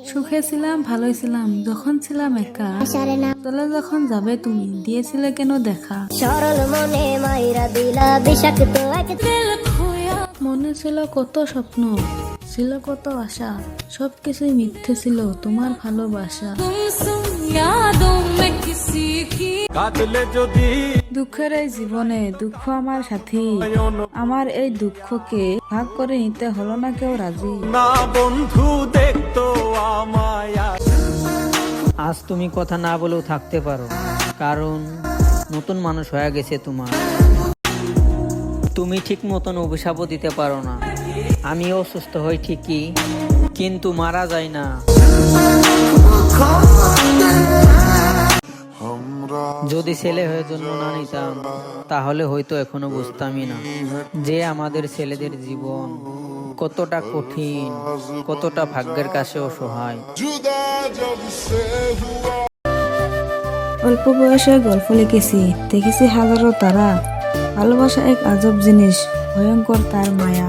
সুখে ছিলাম, ভালোই ছিলাম যখন ছিলাম একা। চলে যখন যাবে তুমি, দিয়েছিলে কেন দেখা? সরল মনে মাইরা দিলা বিষাক্ত এক মনে ছিল কত স্বপ্ন, ছিল কত আশা, সবকিছুই মিথ্যে ছিল তোমার ভালোবাসা। দুঃখের এই জীবনে দুঃখ আমার সাথী, আমার এই দুঃখকে ভাগ করে নিতে হলো না কেউ রাজি। না বন্ধু দেখতো আমায় আজ তুমি কথা না বলেও থাকতে পারো, কারণ নতুন মানুষ হয়ে গেছে তোমার। তুমি ঠিক মতন অভিশাপও দিতে পারো না। আমিও অসুস্থ হই ঠিকই, কিন্তু মারা যায় না। যদি ছেলে হয়ে জন্ম না নিতাম, তাহলে হয়তো এখনো বুঝতামই না যে আমাদের ছেলেদের জীবন কতটা কঠিন, কতটা ভাগ্যের কাছে অসহায়। অল্প বয়সে গল্প লিখেছি, দেখেছি হাজারো তারা। ভালোবাসা এক আজব জিনিস, ভয়ঙ্কর তার মায়া।